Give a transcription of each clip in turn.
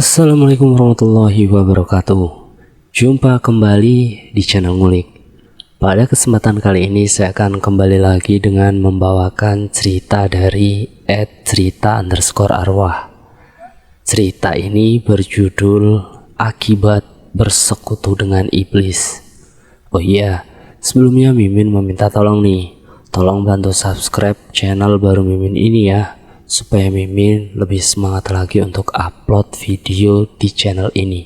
Assalamualaikum warahmatullahi wabarakatuh. Jumpa kembali di channel Ngulik. Pada kesempatan kali ini saya akan kembali lagi dengan membawakan cerita dari @cerita_arwah. Cerita ini berjudul Akibat Bersekutu dengan Iblis. Oh iya, sebelumnya Mimin meminta tolong nih, tolong bantu subscribe channel baru Mimin ini ya, supaya Mimin lebih semangat lagi untuk upload video di channel ini.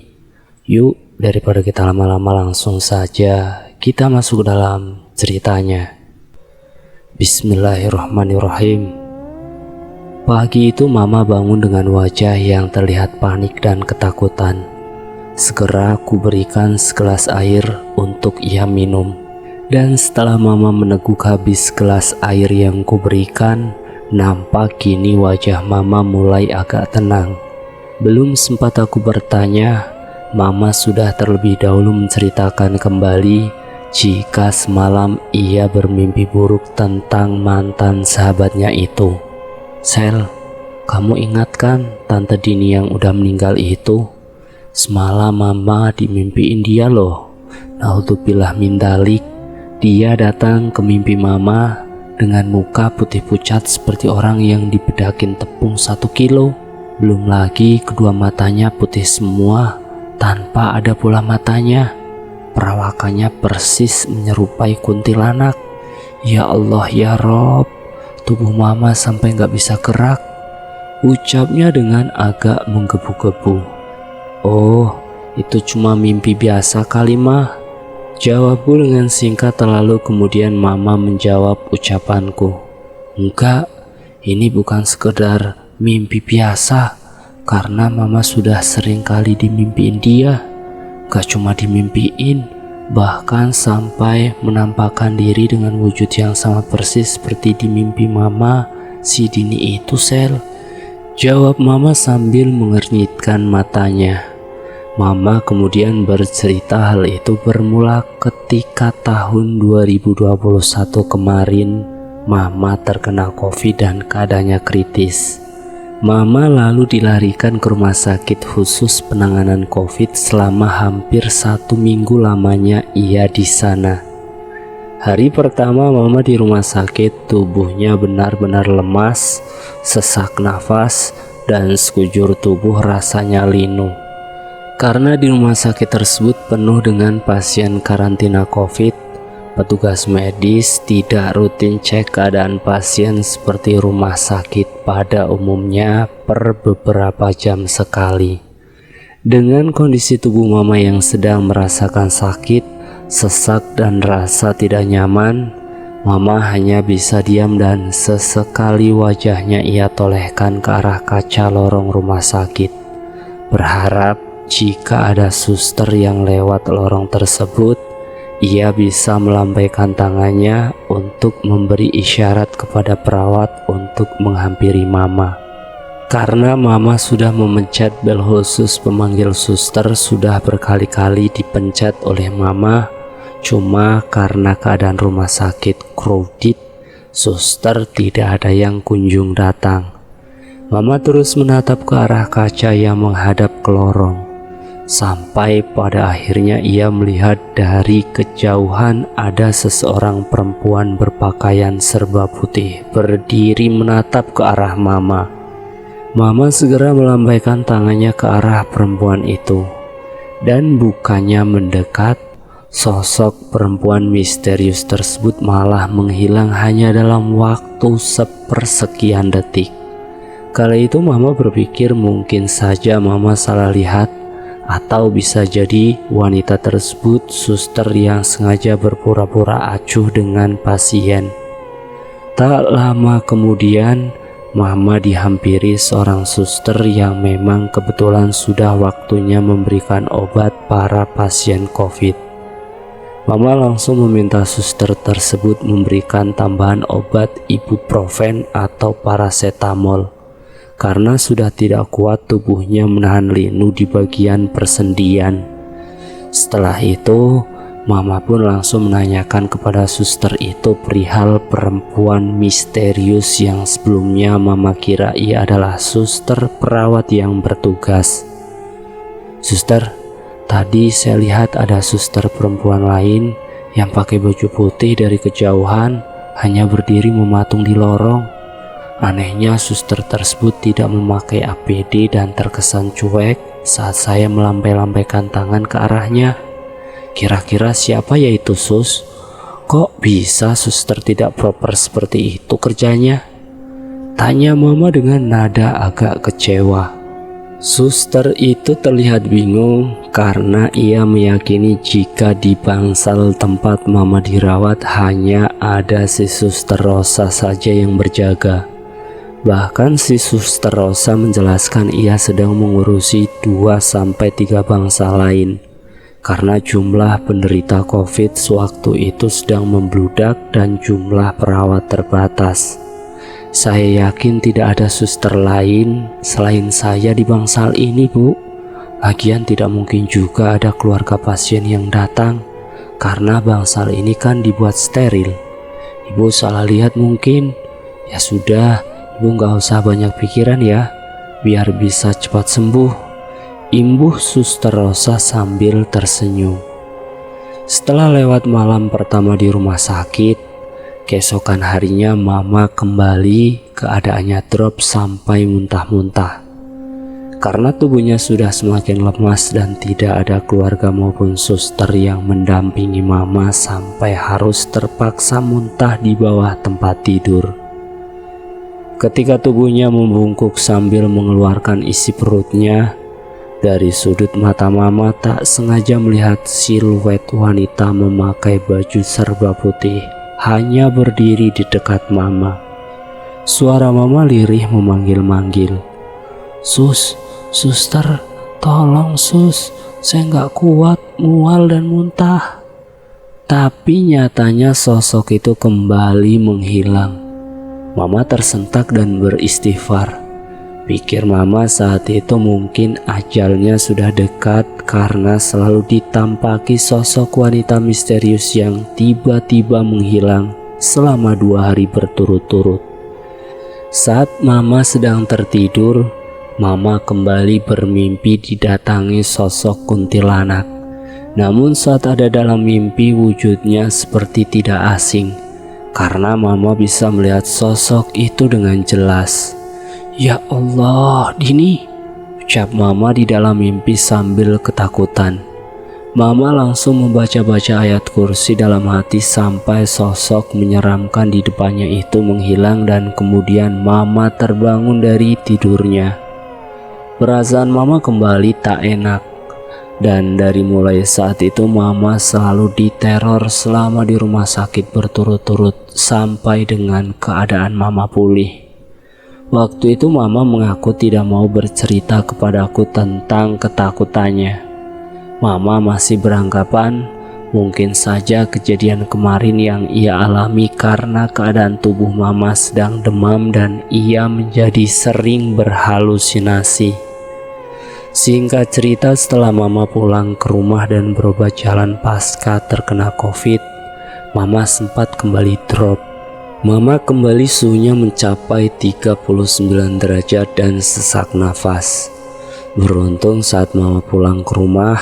Yuk, daripada kita lama-lama, langsung saja kita masuk ke dalam ceritanya. Bismillahirrahmanirrahim. Pagi itu Mama bangun dengan wajah yang terlihat panik dan ketakutan. Segera aku berikan segelas air untuk ia minum. Dan setelah Mama meneguk habis gelas air yang kuberikan, nampak kini wajah Mama mulai agak tenang. Belum sempat aku bertanya, Mama sudah terlebih dahulu menceritakan kembali jika semalam ia bermimpi buruk tentang mantan sahabatnya itu. Sel, kamu ingat kan Tante Dini yang udah meninggal itu? Semalam Mama dimimpiin dia loh. Naudzubillah min dzalik. Dia datang ke mimpi Mama dengan muka putih pucat seperti orang yang dibedakin tepung 1 kilo. Belum lagi kedua matanya putih semua tanpa ada bola matanya. Perawakannya persis menyerupai kuntilanak. Ya Allah ya Rob, tubuh Mama sampai gak bisa gerak. Ucapnya dengan agak menggebu-gebu. Oh, itu cuma mimpi biasa kali Mah, jawabku dengan singkat, lalu kemudian Mama menjawab ucapanku. Enggak, ini bukan sekedar mimpi biasa, karena Mama sudah sering kali dimimpiin dia. Gak cuma dimimpiin, bahkan sampai menampakkan diri dengan wujud yang sama persis seperti di mimpi Mama si Dini itu, Sel, jawab Mama sambil mengernyitkan matanya. Mama kemudian bercerita hal itu bermula ketika tahun 2021 kemarin Mama terkena COVID dan keadaannya kritis. Mama lalu dilarikan ke rumah sakit khusus penanganan COVID selama hampir 1 minggu lamanya ia di sana. Hari pertama Mama di rumah sakit, tubuhnya benar-benar lemas, sesak nafas, dan sekujur tubuh rasanya linu. Karena di rumah sakit tersebut penuh dengan pasien karantina COVID, petugas medis tidak rutin cek keadaan pasien seperti rumah sakit pada umumnya per beberapa jam sekali. Dengan kondisi tubuh Mama yang sedang merasakan sakit, sesak, dan rasa tidak nyaman, Mama hanya bisa diam dan sesekali wajahnya ia tolehkan ke arah kaca lorong rumah sakit, berharap jika ada suster yang lewat lorong tersebut, ia bisa melambaikan tangannya untuk memberi isyarat kepada perawat untuk menghampiri Mama. Karena Mama sudah memencet bel khusus pemanggil suster sudah berkali-kali dipencet oleh Mama, cuma karena keadaan rumah sakit crowded, suster tidak ada yang kunjung datang. Mama terus menatap ke arah kaca yang menghadap ke lorong. Sampai pada akhirnya ia melihat dari kejauhan ada seseorang perempuan berpakaian serba putih berdiri menatap ke arah Mama. Mama segera melambaikan tangannya ke arah perempuan itu. Dan bukannya mendekat, sosok perempuan misterius tersebut malah menghilang hanya dalam waktu sepersekian detik. Kala itu Mama berpikir mungkin saja Mama salah lihat, atau bisa jadi wanita tersebut suster yang sengaja berpura-pura acuh dengan pasien. Tak lama kemudian Mama dihampiri seorang suster yang memang kebetulan sudah waktunya memberikan obat para pasien COVID. Mama langsung meminta suster tersebut memberikan tambahan obat ibuprofen atau paracetamol, karena sudah tidak kuat tubuhnya menahan linu di bagian persendian. Setelah itu, Mama pun langsung menanyakan kepada suster itu perihal perempuan misterius yang sebelumnya Mama kira ia adalah suster perawat yang bertugas. "Suster, tadi saya lihat ada suster perempuan lain yang pakai baju putih dari kejauhan, hanya berdiri mematung di lorong. Anehnya suster tersebut tidak memakai APD dan terkesan cuek saat saya melambai-lambaikan tangan ke arahnya. Kira-kira siapa ya itu, Sus? Kok bisa suster tidak proper seperti itu kerjanya?" tanya Mama dengan nada agak kecewa. Suster itu terlihat bingung karena ia meyakini jika di bangsal tempat Mama dirawat hanya ada si Suster Rosa saja yang berjaga. Bahkan si Suster Rosa menjelaskan ia sedang mengurusi 2-3 bangsal lain karena jumlah penderita COVID sewaktu itu sedang membludak dan jumlah perawat terbatas. "Saya yakin tidak ada suster lain selain saya di bangsal ini, Bu. Lagian tidak mungkin juga ada keluarga pasien yang datang, karena bangsal ini kan dibuat steril. Ibu salah lihat mungkin. Ya sudah, Ibu nggak usah banyak pikiran ya, biar bisa cepat sembuh," imbuh Suster Rosa sambil tersenyum. Setelah lewat malam pertama di rumah sakit, keesokan harinya Mama kembali keadaannya drop sampai muntah-muntah. Karena tubuhnya sudah semakin lemas dan tidak ada keluarga maupun suster yang mendampingi Mama sampai harus terpaksa muntah di bawah tempat tidur. Ketika tubuhnya membungkuk sambil mengeluarkan isi perutnya, dari sudut mata Mama tak sengaja melihat siluet wanita memakai baju serba putih hanya berdiri di dekat Mama. Suara Mama lirih memanggil-manggil, "Sus, suster, tolong sus, saya nggak kuat, mual dan muntah." Tapi nyatanya sosok itu kembali menghilang. Mama tersentak dan beristighfar. Pikir Mama saat itu mungkin ajalnya sudah dekat karena selalu ditampaki sosok wanita misterius yang tiba-tiba menghilang selama 2 hari berturut-turut. Saat Mama sedang tertidur, Mama kembali bermimpi didatangi sosok kuntilanak. Namun saat ada dalam mimpi wujudnya seperti tidak asing, karena Mama bisa melihat sosok itu dengan jelas. "Ya Allah, Dini," ucap Mama di dalam mimpi sambil ketakutan. Mama langsung membaca-baca ayat kursi dalam hati sampai sosok menyeramkan di depannya itu menghilang dan kemudian Mama terbangun dari tidurnya. Perasaan Mama kembali tak enak dan dari mulai saat itu Mama selalu diteror selama di rumah sakit berturut-turut sampai dengan keadaan Mama pulih. Waktu itu Mama mengaku tidak mau bercerita kepadaku tentang ketakutannya. Mama masih beranggapan mungkin saja kejadian kemarin yang ia alami karena keadaan tubuh Mama sedang demam dan ia menjadi sering berhalusinasi. Singkat cerita, setelah Mama pulang ke rumah dan berobat jalan pasca terkena COVID, Mama sempat kembali drop. Mama kembali suhunya mencapai 39 derajat dan sesak nafas. Beruntung saat Mama pulang ke rumah,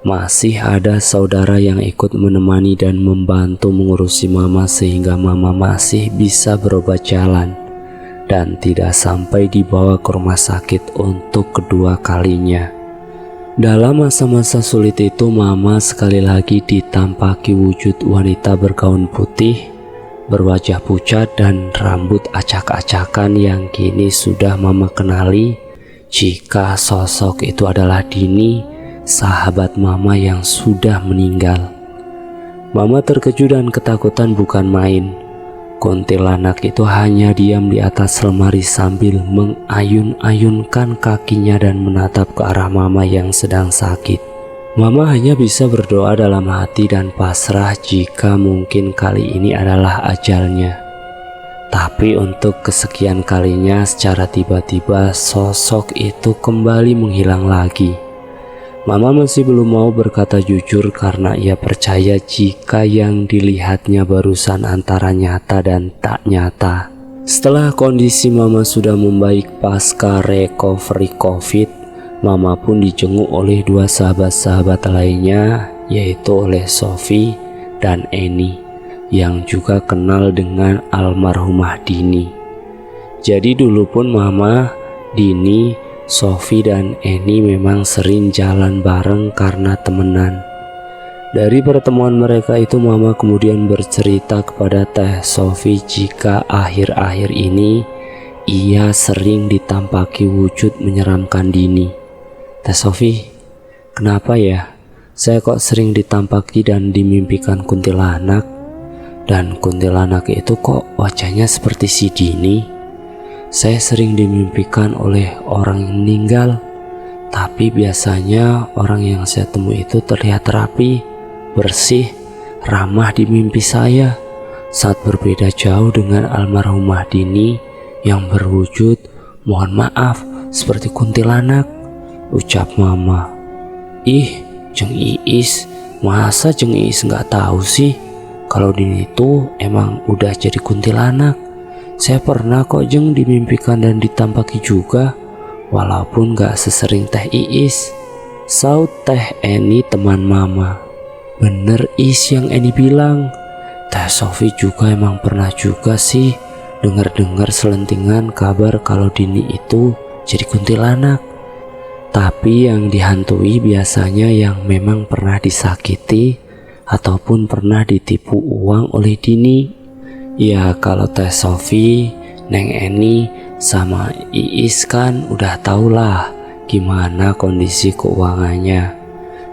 masih ada saudara yang ikut menemani dan membantu mengurusi Mama sehingga Mama masih bisa berobat jalan dan tidak sampai dibawa ke rumah sakit untuk kedua kalinya. Dalam masa-masa sulit itu, Mama sekali lagi ditampaki wujud wanita bergaun putih, berwajah pucat dan rambut acak-acakan yang kini sudah Mama kenali jika sosok itu adalah Dini, sahabat Mama yang sudah meninggal. Mama terkejut dan ketakutan bukan main. Kuntilanak itu hanya diam di atas lemari sambil mengayun-ayunkan kakinya dan menatap ke arah Mama yang sedang sakit. Mama hanya bisa berdoa dalam hati dan pasrah jika mungkin kali ini adalah ajalnya. Tapi untuk kesekian kalinya secara tiba-tiba sosok itu kembali menghilang lagi. Mama masih belum mau berkata jujur karena ia percaya jika yang dilihatnya barusan antara nyata dan tak nyata. Setelah kondisi Mama sudah membaik pasca recovery COVID, Mama pun dijenguk oleh dua sahabat-sahabat lainnya, yaitu oleh Sofi dan Eni, yang juga kenal dengan almarhumah Dini. Jadi dulu pun Mama, Dini, Sofi dan Eni memang sering jalan bareng karena temenan. Dari pertemuan mereka itu Mama kemudian bercerita kepada Teh Sofi jika akhir-akhir ini ia sering ditampaki wujud menyeramkan Dini. Teh Sofi, kenapa ya? Saya kok sering ditampaki dan dimimpikan kuntilanak. Dan kuntilanak itu kok wajahnya seperti si Dini. Saya sering dimimpikan oleh orang yang meninggal. Tapi biasanya orang yang saya temui itu terlihat rapi, bersih, ramah di mimpi saya. Saat berbeda jauh dengan almarhumah Dini yang berwujud, mohon maaf, seperti kuntilanak, ucap Mama. Ih, Jeng Iis, masa Jeng Iis nggak tahu sih kalau Dini itu emang udah jadi kuntilanak? Saya pernah kok Jeng dimimpikan dan ditampaki juga, walaupun nggak sesering Teh Iis, saut Teh Eni teman Mama. Bener Is yang Eni bilang, Teh Sofi juga emang pernah juga sih dengar-dengar selentingan kabar kalau Dini itu jadi kuntilanak. Tapi yang dihantui biasanya yang memang pernah disakiti ataupun pernah ditipu uang oleh Dini. Ya kalau Teh Sofi, Neng Eni, sama Iis kan udah tahulah gimana kondisi keuangannya.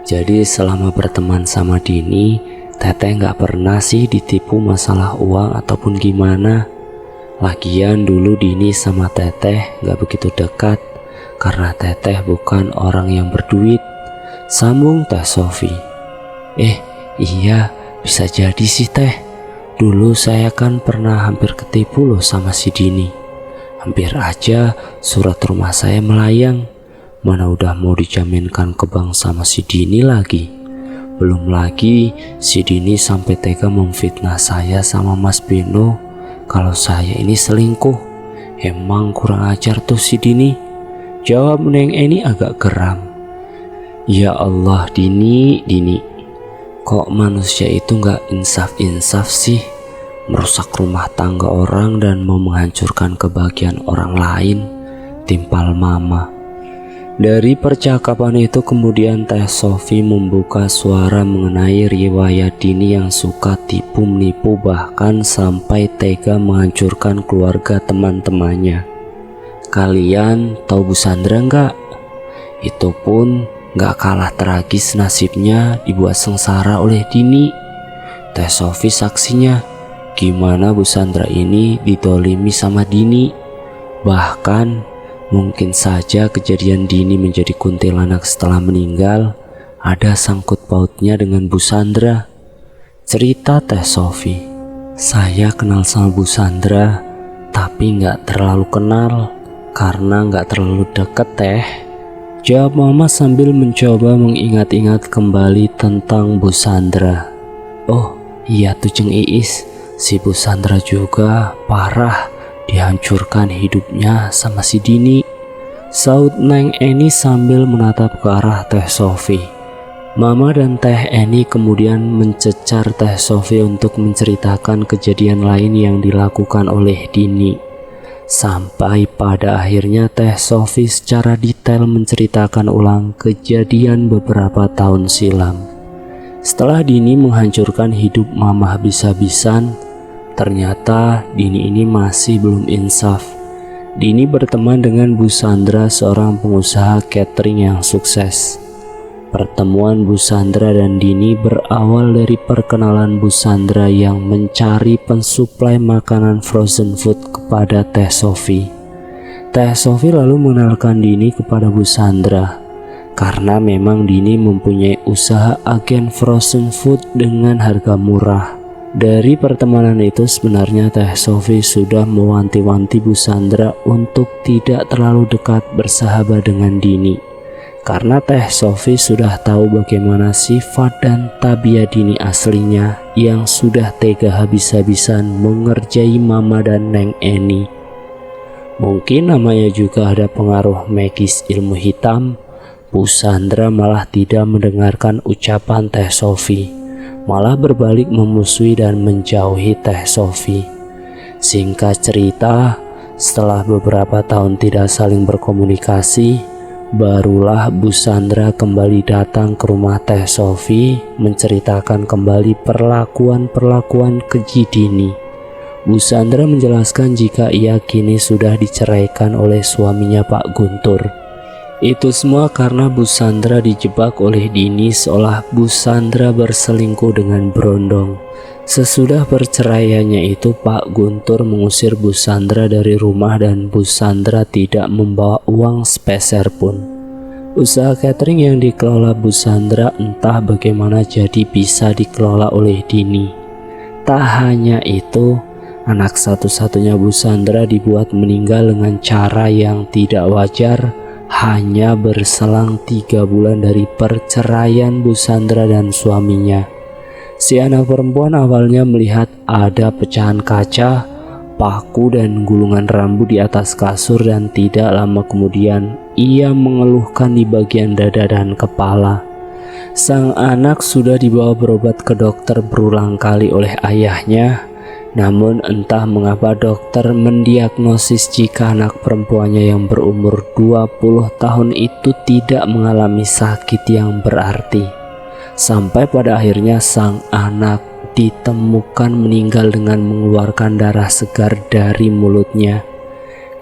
Jadi selama berteman sama Dini, Teteh gak pernah sih ditipu masalah uang ataupun gimana. Lagian dulu Dini sama Teteh gak begitu dekat karena Teteh bukan orang yang berduit, sambung Teh Sofi. Iya, bisa jadi sih Teh. Dulu saya kan pernah hampir ketipu loh sama si Dini. Hampir aja surat rumah saya melayang. Mana udah mau dijaminkan ke bank sama si Dini lagi. Belum lagi si Dini sampai tega memfitnah saya sama Mas Beno kalau saya ini selingkuh. Emang kurang ajar tuh si Dini, jawab Neng Eni agak geram. Ya Allah Dini, kok manusia itu gak insaf-insaf sih, merusak rumah tangga orang dan mau menghancurkan kebahagiaan orang lain, timpal Mama. Dari percakapan itu kemudian Teh Sofi membuka suara mengenai riwayat Dini yang suka tipu menipu bahkan sampai tega menghancurkan keluarga teman-temannya. Kalian tahu Bu Sandra enggak? Itu pun gak kalah tragis nasibnya dibuat sengsara oleh Dini. Teh Sofi saksinya gimana Bu Sandra ini ditolimi sama Dini. Bahkan mungkin saja kejadian Dini menjadi kuntilanak setelah meninggal ada sangkut pautnya dengan Bu Sandra. Cerita Teh Sofi, saya kenal sama Bu Sandra tapi gak terlalu kenal karena gak terlalu deket Teh, jawab Mama sambil mencoba mengingat-ingat kembali tentang Bu Sandra. Oh iya tuh Jeng Iis, si Bu Sandra juga parah dihancurkan hidupnya sama si Dini, saut Neng Eni sambil menatap ke arah Teh Sofi. Mama dan Teh Eni kemudian mencecar Teh Sofi untuk menceritakan kejadian lain yang dilakukan oleh Dini. Sampai pada akhirnya Teh Sofi secara detail menceritakan ulang kejadian beberapa tahun silam. Setelah Dini menghancurkan hidup Mama habis-habisan, ternyata Dini ini masih belum insaf. Dini berteman dengan Bu Sandra, seorang pengusaha catering yang sukses. Pertemuan Bu Sandra dan Dini berawal dari perkenalan Bu Sandra yang mencari pensuplai makanan frozen food kepada Teh Sofi. Teh Sofi lalu mengenalkan Dini kepada Bu Sandra karena memang Dini mempunyai usaha agen frozen food dengan harga murah. Dari pertemanan itu sebenarnya Teh Sofi sudah mewanti-wanti Bu Sandra untuk tidak terlalu dekat bersahabat dengan Dini, karena Teh Sofi sudah tahu bagaimana sifat dan tabiat Dini aslinya yang sudah tega habis-habisan mengerjai Mama dan Neng Eni. Mungkin namanya juga ada pengaruh magis ilmu hitam Bu Sandra malah tidak mendengarkan ucapan Teh Sofi, malah berbalik memusuhi dan menjauhi Teh Sofi. Singkat cerita, setelah beberapa tahun tidak saling berkomunikasi, barulah Bu Sandra kembali datang ke rumah Teh Sofi menceritakan kembali perlakuan-perlakuan keji Dini. Bu Sandra menjelaskan jika ia kini sudah diceraikan oleh suaminya Pak Guntur. Itu semua karena Bu Sandra dijebak oleh Dini seolah Bu Sandra berselingkuh dengan Brondong. Sesudah perceraiannya itu, Pak Guntur mengusir Bu Sandra dari rumah dan Bu Sandra tidak membawa uang sepeser pun. Usaha catering yang dikelola Bu Sandra entah bagaimana jadi bisa dikelola oleh Dini. Tak hanya itu, anak satu-satunya Bu Sandra dibuat meninggal dengan cara yang tidak wajar hanya berselang 3 bulan dari perceraian Bu Sandra dan suaminya. Si anak perempuan awalnya melihat ada pecahan kaca, paku dan gulungan rambu di atas kasur dan tidak lama kemudian ia mengeluhkan di bagian dada dan kepala. Sang anak sudah dibawa berobat ke dokter berulang kali oleh ayahnya. Namun entah mengapa dokter mendiagnosis jika anak perempuannya yang berumur 20 tahun itu tidak mengalami sakit yang berarti. Sampai pada akhirnya sang anak ditemukan meninggal dengan mengeluarkan darah segar dari mulutnya.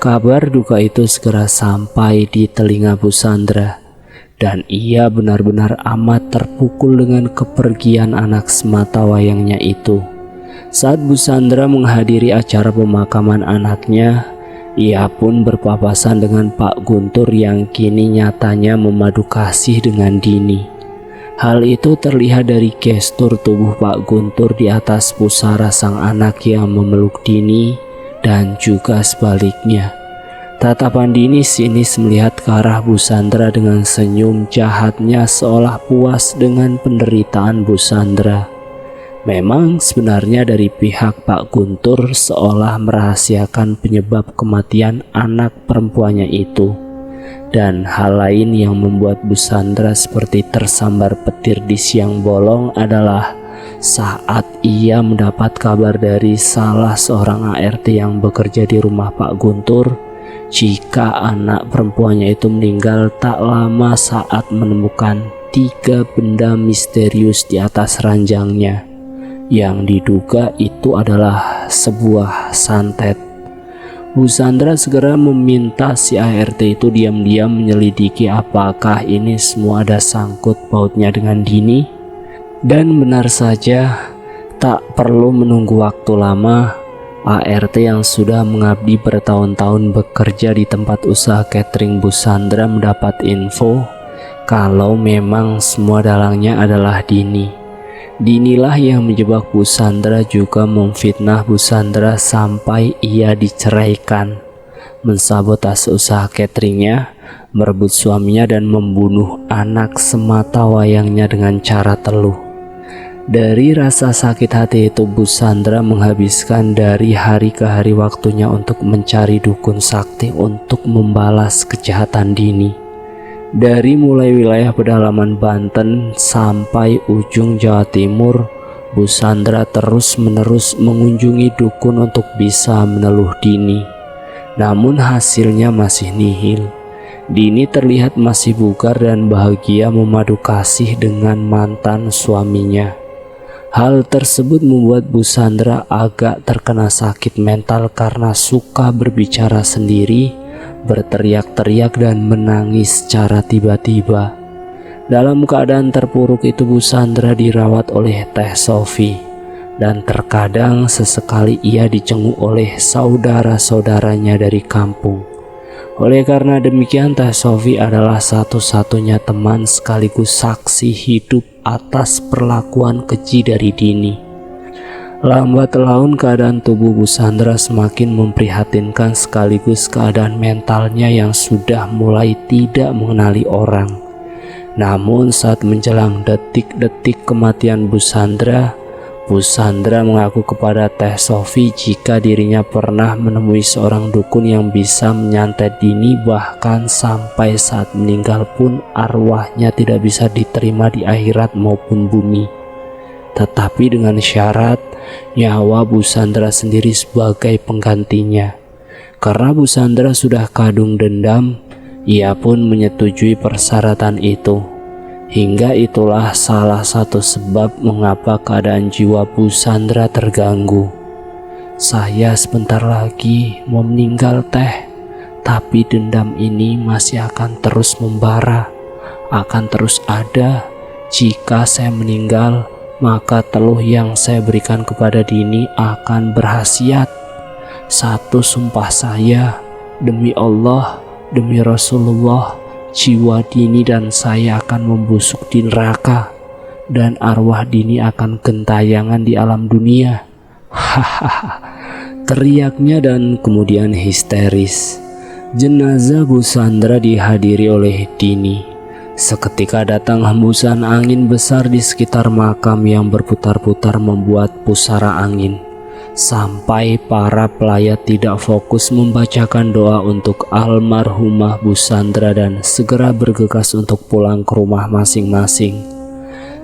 Kabar duka itu segera sampai di telinga Bu Sandra, dan ia benar-benar amat terpukul dengan kepergian anak sematawayangnya itu. Saat Bu Sandra menghadiri acara pemakaman anaknya, ia pun berpapasan dengan Pak Guntur yang kini nyatanya memadu kasih dengan Dini. Hal itu terlihat dari gestur tubuh Pak Guntur di atas pusara sang anak yang memeluk Dini dan juga sebaliknya. Tatapan Dini sinis melihat ke arah Bu Sandra dengan senyum jahatnya seolah puas dengan penderitaan Bu Sandra. Memang sebenarnya dari pihak Pak Guntur seolah merahasiakan penyebab kematian anak perempuannya itu. Dan hal lain yang membuat Bu Sandra seperti tersambar petir di siang bolong adalah saat ia mendapat kabar dari salah seorang ART yang bekerja di rumah Pak Guntur jika anak perempuannya itu meninggal tak lama saat menemukan 3 benda misterius di atas ranjangnya. Yang diduga itu adalah sebuah santet. Bu Sandra segera meminta si ART itu diam-diam menyelidiki apakah ini semua ada sangkut pautnya dengan Dini. Dan benar saja, tak perlu menunggu waktu lama, ART yang sudah mengabdi bertahun-tahun bekerja di tempat usaha catering Bu Sandra mendapat info kalau memang semua dalangnya adalah Dini. Dinilah yang menjebak Bu Sandra juga memfitnah Bu Sandra sampai ia diceraikan, mensabotase usaha cateringnya, merebut suaminya dan membunuh anak sematawayangnya dengan cara teluh. Dari rasa sakit hati itu Bu Sandra menghabiskan dari hari ke hari waktunya untuk mencari dukun sakti untuk membalas kejahatan Dini. Dari mulai wilayah pedalaman Banten sampai ujung Jawa Timur, Bu Sandra terus-menerus mengunjungi dukun untuk bisa meneluh Dini. Namun hasilnya masih nihil. Dini terlihat masih bugar dan bahagia memadu kasih dengan mantan suaminya. Hal tersebut membuat Bu Sandra agak terkena sakit mental karena suka berbicara sendiri, berteriak-teriak dan menangis secara tiba-tiba. Dalam keadaan terpuruk itu Bu Sandra dirawat oleh Teh Sofi, dan terkadang sesekali ia dicenguk oleh saudara-saudaranya dari kampung. Oleh karena demikian, Teh Sofi adalah satu-satunya teman sekaligus saksi hidup atas perlakuan keji dari Dini. Lambat laun keadaan tubuh Bu Sandra semakin memprihatinkan sekaligus keadaan mentalnya yang sudah mulai tidak mengenali orang. Namun saat menjelang detik-detik kematian Bu Sandra, Bu Sandra mengaku kepada Teh Sofi jika dirinya pernah menemui seorang dukun yang bisa menyantet Dini, bahkan sampai saat meninggal pun arwahnya tidak bisa diterima di akhirat maupun bumi. Tetapi dengan syarat nyawa Bu Sandra sendiri sebagai penggantinya. Karena Bu Sandra sudah kadung dendam, ia pun menyetujui persyaratan itu. Hingga itulah salah satu sebab mengapa keadaan jiwa Bu Sandra terganggu. Saya sebentar lagi mau meninggal Teh, tapi dendam ini masih akan terus membara, akan terus ada. Jika saya meninggal, maka teluh yang saya berikan kepada Dini akan berkhasiat. Satu sumpah saya, demi Allah, demi Rasulullah, jiwa Dini dan saya akan membusuk di neraka dan arwah Dini akan gentayangan di alam dunia. Hahaha, teriaknya dan kemudian histeris. Jenazah Bu Sandra dihadiri oleh Dini. Seketika datang hembusan angin besar di sekitar makam yang berputar-putar membuat pusara angin. Sampai para pelayat tidak fokus membacakan doa untuk almarhumah Bu Sandra dan segera bergegas untuk pulang ke rumah masing-masing.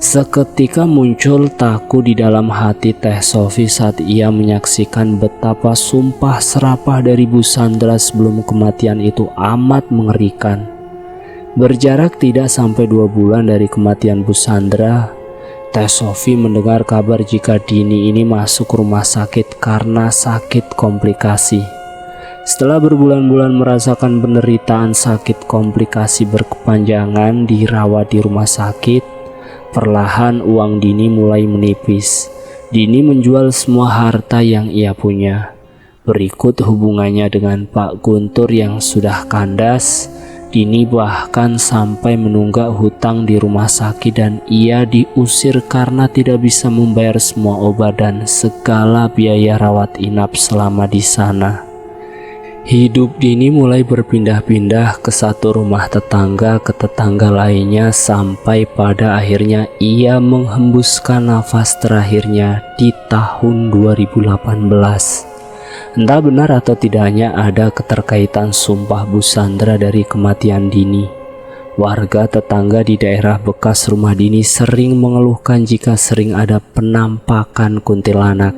Seketika muncul takut di dalam hati Teh Sofi saat ia menyaksikan betapa sumpah serapah dari Bu Sandra sebelum kematian itu amat mengerikan. Berjarak tidak sampai 2 bulan dari kematian Bu Sandra, Teh Sofi mendengar kabar jika Dini ini masuk rumah sakit karena sakit komplikasi. Setelah berbulan-bulan merasakan penderitaan sakit komplikasi berkepanjangan dirawat di rumah sakit, perlahan uang Dini mulai menipis. Dini menjual semua harta yang ia punya. Berikut hubungannya dengan Pak Guntur yang sudah kandas. Dini bahkan sampai menunggak hutang di rumah sakit dan ia diusir karena tidak bisa membayar semua obat dan segala biaya rawat inap selama di sana. Hidup Dini mulai berpindah-pindah ke satu rumah tetangga ke tetangga lainnya sampai pada akhirnya ia menghembuskan nafas terakhirnya di tahun 2018. Entah benar atau tidaknya ada keterkaitan sumpah Bu Sandra dari kematian Dini. Warga tetangga di daerah bekas rumah Dini sering mengeluhkan jika sering ada penampakan kuntilanak.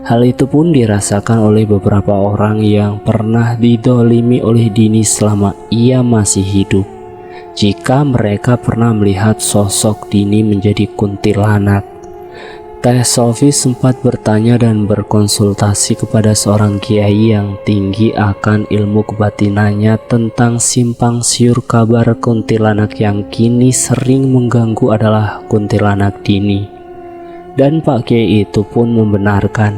Hal itu pun dirasakan oleh beberapa orang yang pernah didolimi oleh Dini selama ia masih hidup. Jika mereka pernah melihat sosok Dini menjadi kuntilanak. Teh Sofi sempat bertanya dan berkonsultasi kepada seorang kiai yang tinggi akan ilmu kebatinannya tentang simpang siur kabar kuntilanak yang kini sering mengganggu adalah kuntilanak Dini. Dan Pak Kiai itu pun membenarkan,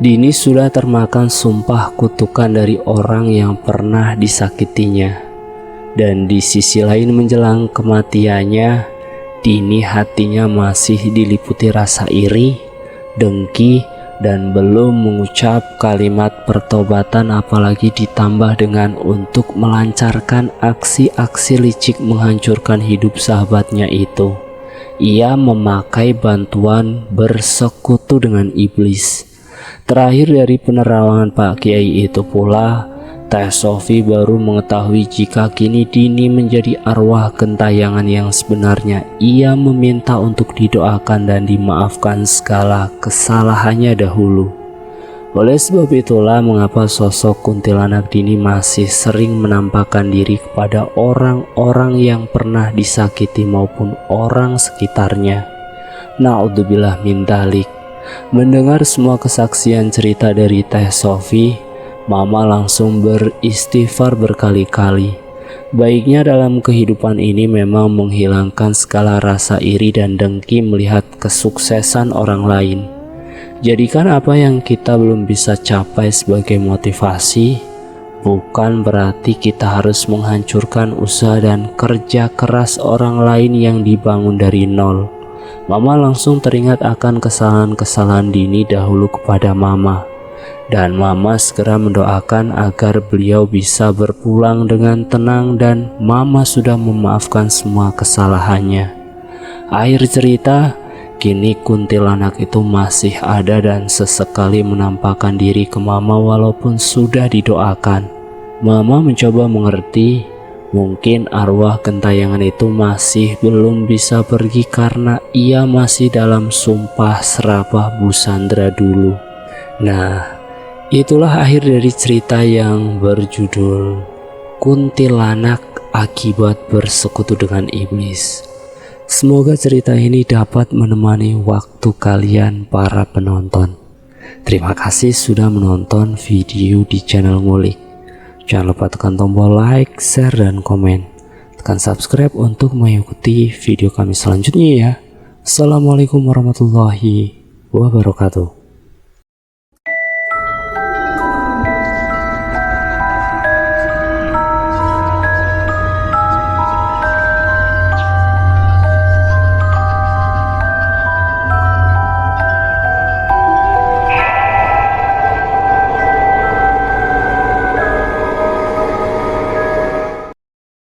Dini sudah termakan sumpah kutukan dari orang yang pernah disakitinya. Dan di sisi lain menjelang kematiannya, Dini hatinya masih diliputi rasa iri, dengki, dan belum mengucap kalimat pertobatan apalagi ditambah dengan untuk melancarkan aksi-aksi licik menghancurkan hidup sahabatnya itu. Ia memakai bantuan bersekutu dengan iblis. Terakhir dari penerawangan Pak Kiai itu pula, Teh Sofi baru mengetahui jika kini Dini menjadi arwah gentayangan yang sebenarnya ia meminta untuk didoakan dan dimaafkan segala kesalahannya dahulu. Oleh sebab itulah mengapa sosok kuntilanak Dini masih sering menampakkan diri kepada orang-orang yang pernah disakiti maupun orang sekitarnya. Na'udzubillah min dzalik. Mendengar semua kesaksian cerita dari Teh Sofi, Mama langsung beristighfar berkali-kali. Baiknya dalam kehidupan ini memang menghilangkan segala rasa iri dan dengki melihat kesuksesan orang lain. Jadikan apa yang kita belum bisa capai sebagai motivasi, bukan berarti kita harus menghancurkan usaha dan kerja keras orang lain yang dibangun dari nol. Mama langsung teringat akan kesalahan-kesalahan Dini dahulu kepada Mama. Dan Mama segera mendoakan agar beliau bisa berpulang dengan tenang dan Mama sudah memaafkan semua kesalahannya. Akhir cerita, kini kuntilanak itu masih ada dan sesekali menampakkan diri ke Mama walaupun sudah didoakan. Mama mencoba mengerti, mungkin arwah gentayangan itu masih belum bisa pergi karena ia masih dalam sumpah serapah Busandra dulu. Nah, itulah akhir dari cerita yang berjudul Kuntilanak Akibat Bersekutu dengan Iblis. Semoga cerita ini dapat menemani waktu kalian para penonton. Terima kasih sudah menonton video di channel Ngulik. Jangan lupa tekan tombol like, share, dan komen. Tekan subscribe untuk mengikuti video kami selanjutnya ya. Assalamualaikum warahmatullahi wabarakatuh.